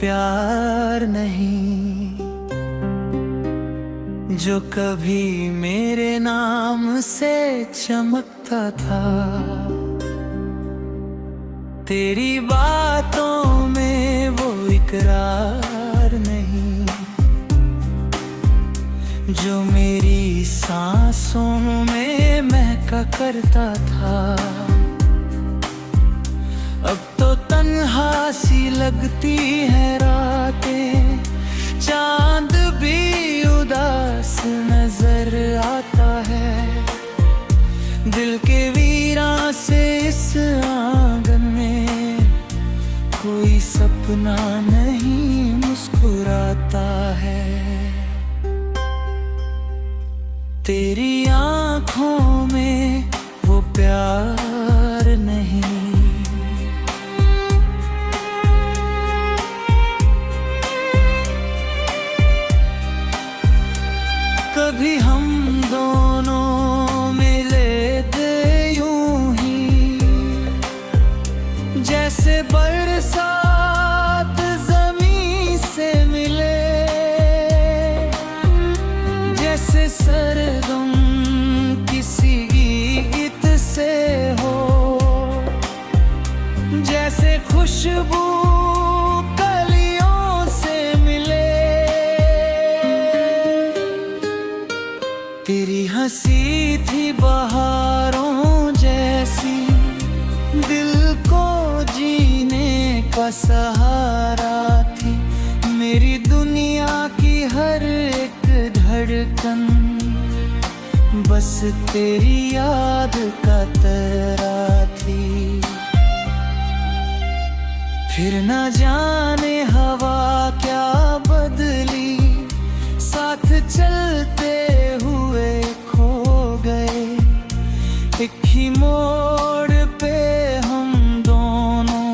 प्यार नहीं जो कभी मेरे नाम से चमकता था। तेरी बातों में वो इकरार नहीं जो मेरी सांसों में महका करता था। अब तो तन्हा सी लगती है रातें, चांद भी उदास नजर आता है। दिल के वीरां से इस आंगन में कोई सपना नहीं मुस्कुराता है। तेरी आंखों में वो प्यार नहीं। कभी हम दोनों मिले थे यूं ही, जैसे बरसात ज़मीं से मिले, जैसे सरगम किसी गीत से हो, जैसे खुशबू कलियों से मिले। तेरी हंसी थी बहारों जैसी, दिल को जीने का सहारा थी। मेरी दुनिया की हर एक धड़कन बस तेरी याद का तरा थी। फिर न जाने हवा क्या बदली, साथ चलते हुए खो गए। एक ही मोड़ पे हम दोनों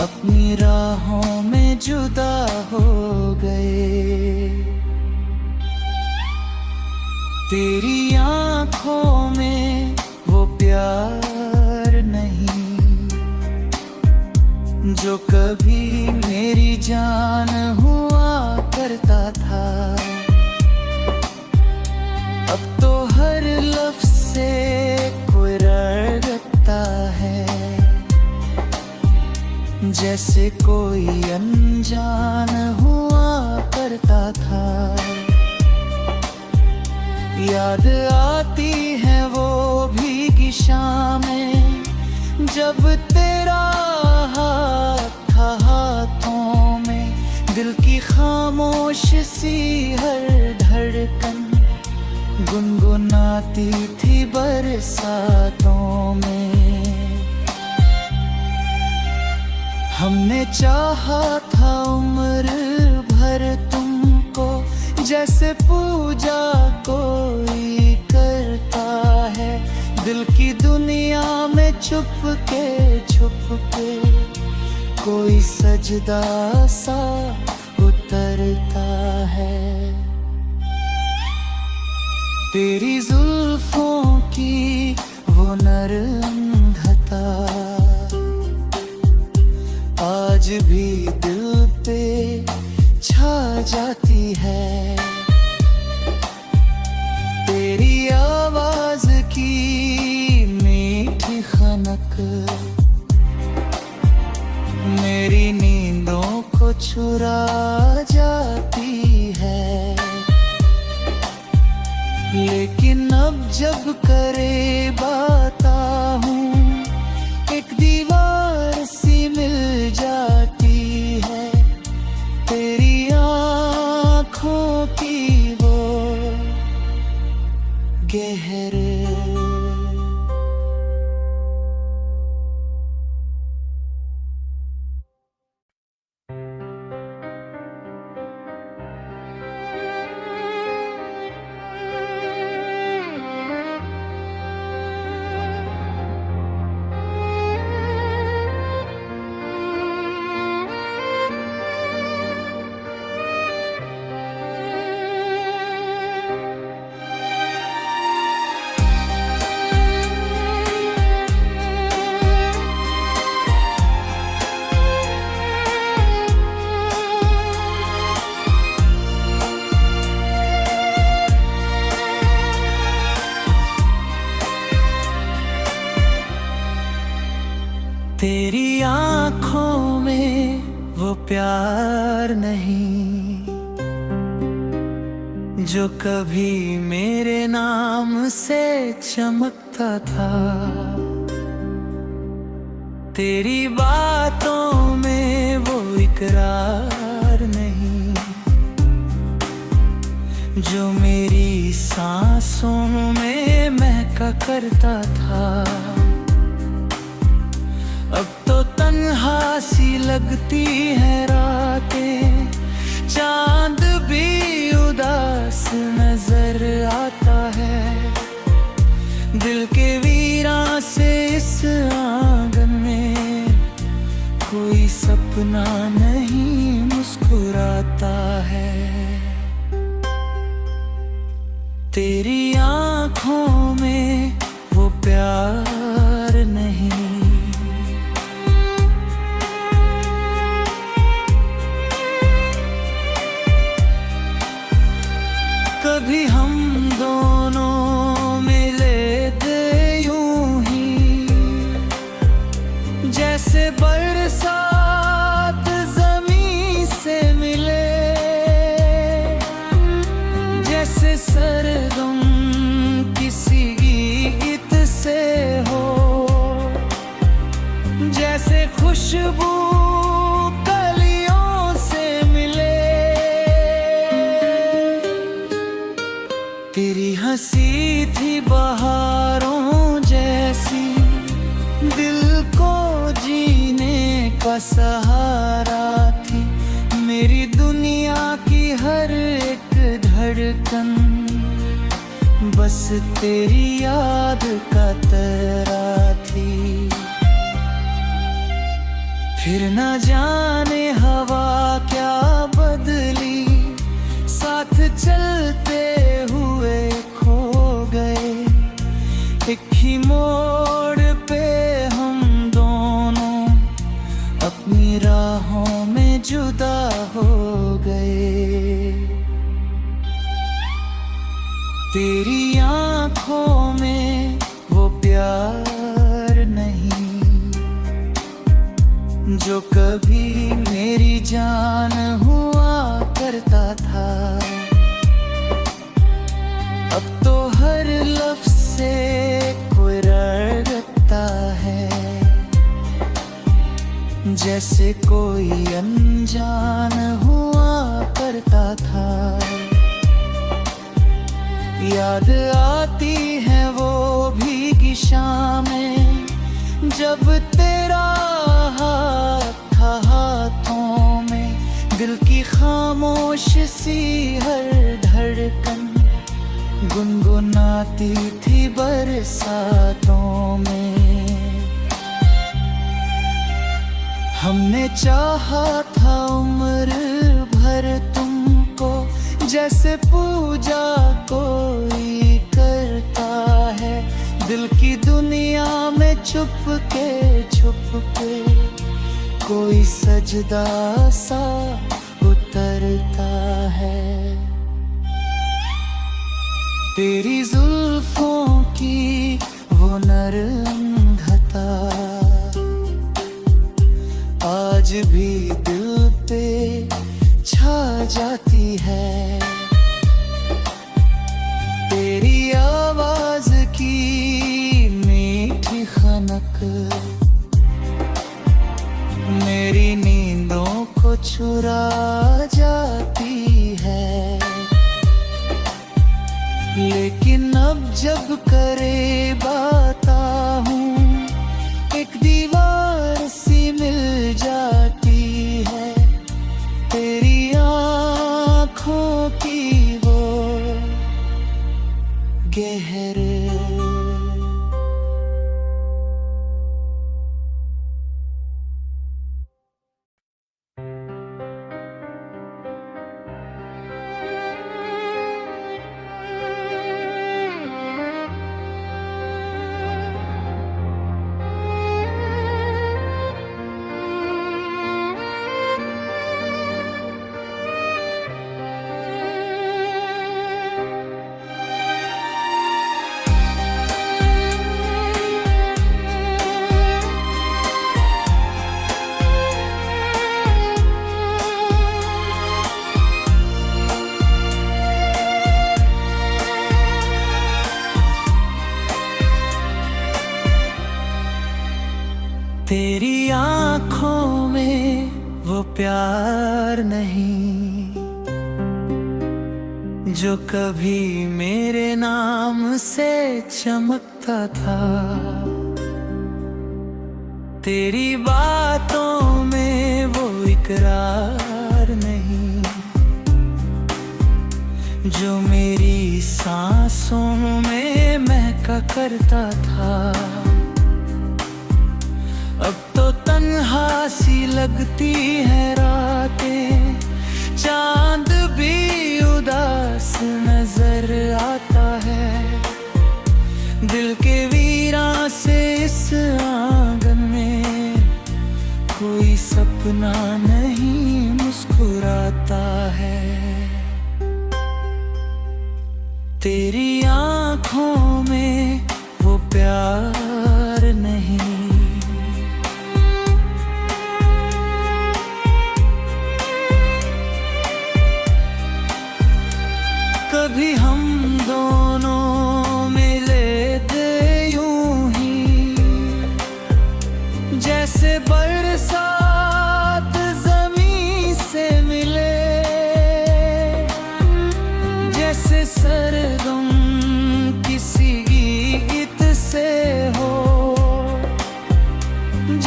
अपनी राहों में जुदा हो गए। तेरी आंखों में वो प्यार नहीं जो कभी मेरी जान हुआ करता था। अब तो हर लफ्ज़ से कोई रटता है, जैसे कोई अनजान हुआ करता था। याद आती है वो भीगी शामें, जब तेरा हाथ था हाथों में। दिल की खामोश सी हर धड़कन गुनगुनाती थी बरसातों में। हमने चाहा था उम्र भर तुमको, जैसे पूजा कोई करता है। दिल की दुनिया में छुप के कोई सजदा सा उतरता है। तेरी जुल्फों की वो नरमता आज भी दिल पे छा जाती है। तेरी आवाज की मीठी खनक मेरी नींदों को चुरा जाती है। लेकिन अब जब करीब आता हूँ, एक दीवार सी मिल जाती है। तेरी आँखों की वो गहरे प्यार नहीं जो कभी मेरे नाम से चमकता था। तेरी बातों में वो इकरार नहीं जो मेरी सांसों में महका करता था। अब तो तन्हा सी लगती है रातें, चांद भी उदास नजर आता है। दिल के वीरान से इस आंगन में कोई सपना नहीं मुस्कुराता है। तेरी आंखों में वो प्यार नहीं। कभी हम दोनों मिले थे यूं ही, जैसे बरसात ज़मीं से मिले, जैसे सरगम किसी गीत से हो, जैसे खुशबू तेरी हंसी थी बहारों जैसी, दिल को जीने का सहारा थी। मेरी दुनिया की हर एक धड़कन बस तेरी याद का तारा थी। फिर न जाने हवा क्या बदली, साथ चलते हुए खो गए। एक ही मोड़ पे हम दोनों अपनी राहों में जुदा हो गए। तेरी आंखों में वो प्यार नहीं जो कभी मेरी जान हुआ करता था। अब तो हर लफ्ज़ से कोई रड़ता है, जैसे कोई अनजान हुआ करता था। याद आती है वो भीगी शामें, जब तेरा हाथ था हाथों में। दिल की खामोश सी हर धड़कन गुनगुनाती थी बरसातों में। हमने चाहा था उम्र भर तुमको, जैसे पूजा कोई करता है। दिल की दुनिया में छुप के कोई सजदा सा उतरता है। तेरी जुल्फों की वो नरम घटा आज भी दिल पे छा जाती है। तेरी आवाज की मीठी खनक मेरी नींदों को चुरा जाती है। लेकिन अब जब करीब आता हूँ, एक दीवार सी मिल जाती है। तेरी आँखों की वो गहरे प्यार नहीं जो कभी मेरे नाम से चमकता था। तेरी बातों में वो इकरार नहीं जो मेरी सांसों में महका करता था। अब तो तन्हा सी लगती है रातें, चांद भी उदास नजर आता है। दिल के वीरां से इस आंगन में कोई सपना नहीं मुस्कुराता है। तेरी आंखों में वो प्यार नहीं। कभी हम दोनों मिले थे यूं ही, जैसे बरसात ज़मीं से मिले, जैसे सरगम किसी गीत से हो,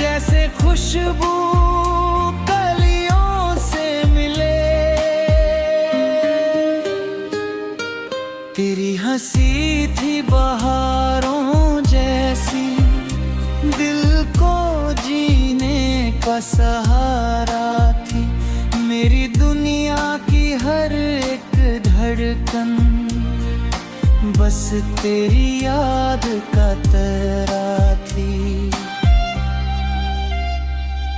जैसे खुशबू कलियों से मिले। तेरी हंसी थी बहारों जैसी, दिल को जीने का सहारा थी। मेरी दुनिया की हर एक धड़कन बस तेरी याद का तरा थी।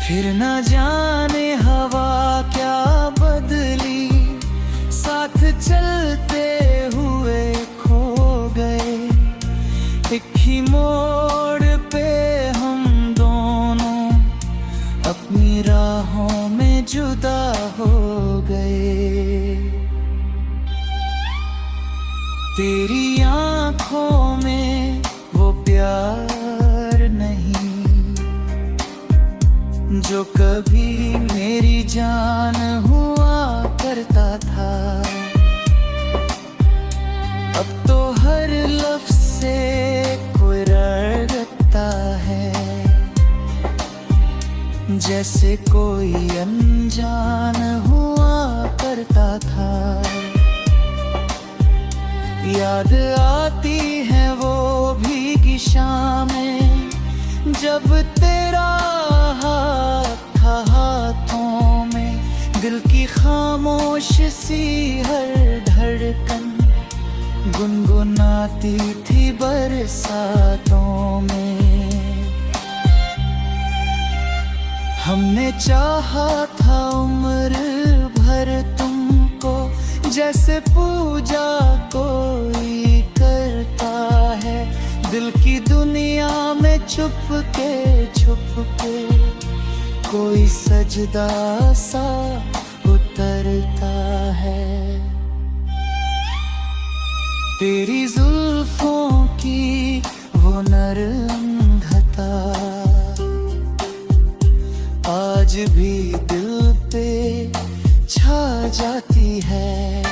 फिर न जाने हवा क्या बदली, साथ चलते हुए खो गए। एक ही मोड़ पे हम दोनों अपनी राहों में जुदा हो गए। तेरी आंखों में वो प्यार नहीं जो कभी मेरी जान हुआ करता था। अब तो हर लफ्ज़ से कोई रड़ता है, जैसे कोई अनजान हुआ करता था। याद आती है वो भीगी शामें, जब तेरा हाथ था हाथों में। दिल की खामोश सी हर धड़कन गुनगुनाती थी बरसातों में। हमने चाहा था उम्र भर तुमको, जैसे पूजा कोई करता है। दिल की दुनिया में छुप के कोई सजदा सा उतरता है। तेरी जुल्फों की वो नरम घटा आज भी दिल पे छा जाती है।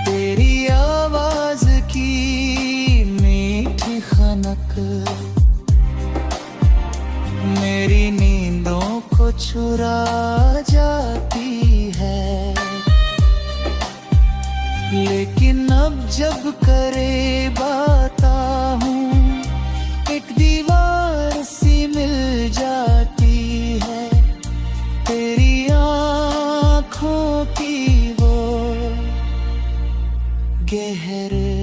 तेरी आवाज की मीठी खनक मेरी नींदों को चुरा जाती है। लेकिन अब जब करीब आता हूँ, एक दीवार सी मिल जाती है। तेरी आँखों की वो गहरे